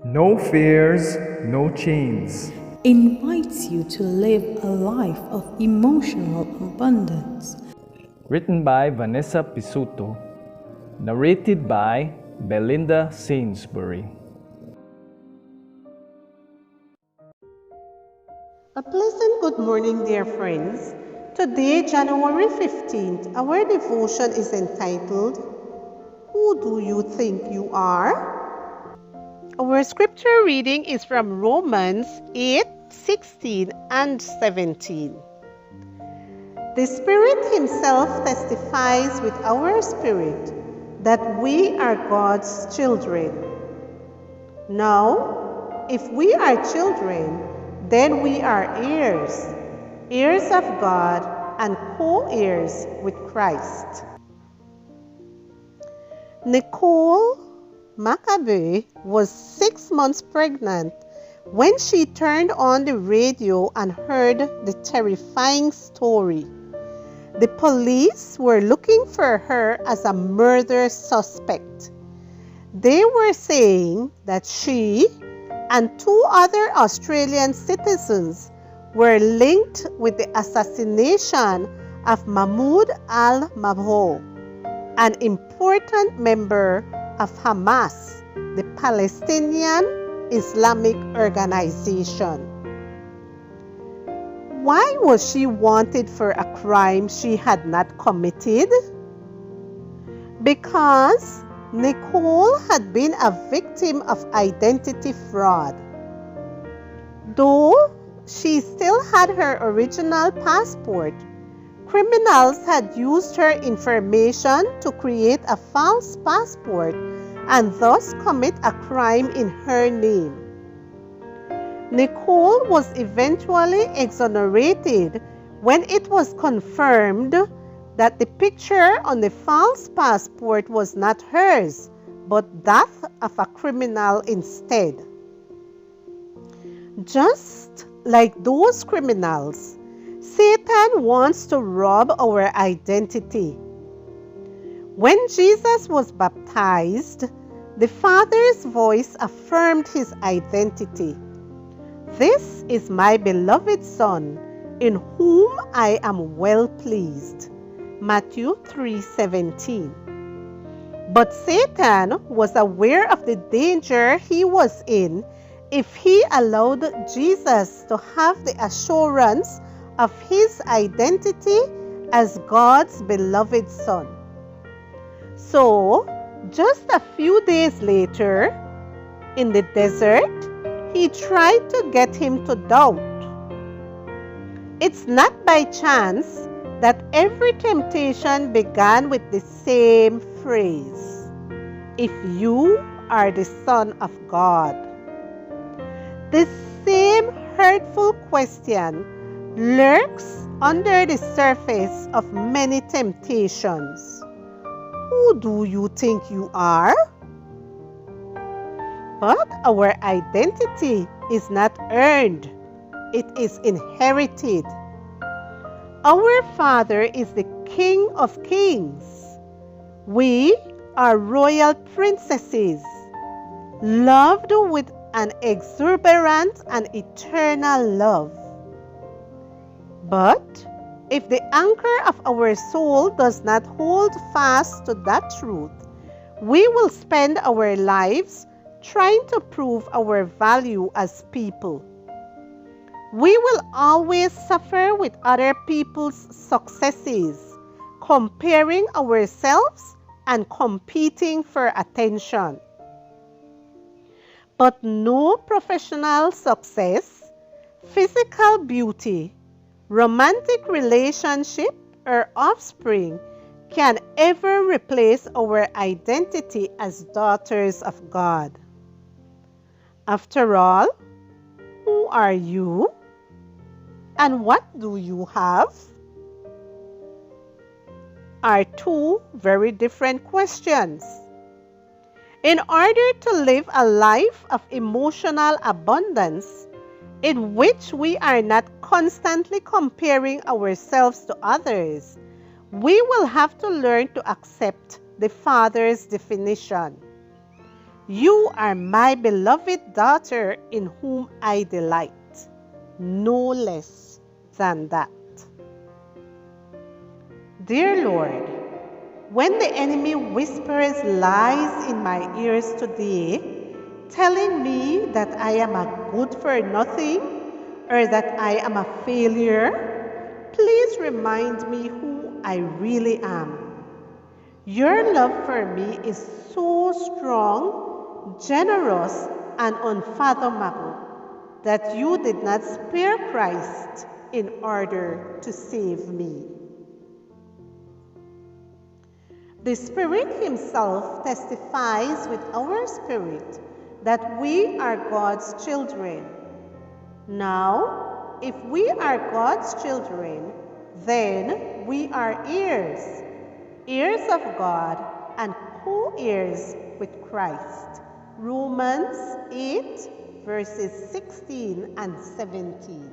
No fears, no chains. Invites you to live a life of emotional abundance. Written by Vanessa Pisuto. Narrated by Belinda Sainsbury. A pleasant good morning, dear friends. Today, January 15th, our devotion is entitled, Who Do You Think You Are? Our scripture reading is from Romans 8:16 and 17. The Spirit Himself testifies with our spirit that we are God's children. Now, if we are children, then we are heirs, heirs of God and co-heirs with Christ. Nicole Maccabee was 6 months pregnant when she turned on the radio and heard the terrifying story. The police were looking for her as a murder suspect. They were saying that she and 2 other Australian citizens were linked with the assassination of Mahmoud al-Mabhouh, an important member of Hamas, the Palestinian Islamic organization. Why was she wanted for a crime she had not committed? Because Nicole had been a victim of identity fraud. Though she still had her original passport, criminals had used her information to create a false passport and thus commit a crime in her name. Nicole was eventually exonerated when it was confirmed that the picture on the false passport was not hers, but that of a criminal instead. Just like those criminals, Satan wants to rob our identity. When Jesus was baptized, the Father's voice affirmed his identity. This is my beloved Son, in whom I am well pleased. Matthew 3:17. But Satan was aware of the danger he was in if he allowed Jesus to have the assurance of his identity as God's beloved Son. So, just a few days later, in the desert, he tried to get him to doubt. It's not by chance that every temptation began with the same phrase, "If you are the Son of God." The same hurtful question lurks under the surface of many temptations. Who do you think you are? But our identity is not earned, it is inherited. Our Father is the King of Kings. We are royal princesses, loved with an exuberant and eternal love. But if the anchor of our soul does not hold fast to that truth, we will spend our lives trying to prove our value as people. We will always suffer with other people's successes, comparing ourselves and competing for attention. But no professional success, physical beauty, romantic relationship, or offspring can ever replace our identity as daughters of God. After all, who are you? And what do you have? Are 2 very different questions. In order to live a life of emotional abundance, in which we are not constantly comparing ourselves to others, we will have to learn to accept the Father's definition. You are my beloved daughter in whom I delight, no less than that. Dear Lord, when the enemy whispers lies in my ears today, telling me that I am a good for nothing or that I am a failure, please remind me who I really am. Your love for me is so strong, generous, and unfathomable that you did not spare Christ in order to save me. The Spirit Himself testifies with our spirit that we are God's children. Now, if we are God's children, then we are heirs, heirs of God and co-heirs with Christ. Romans 8, verses 16 and 17.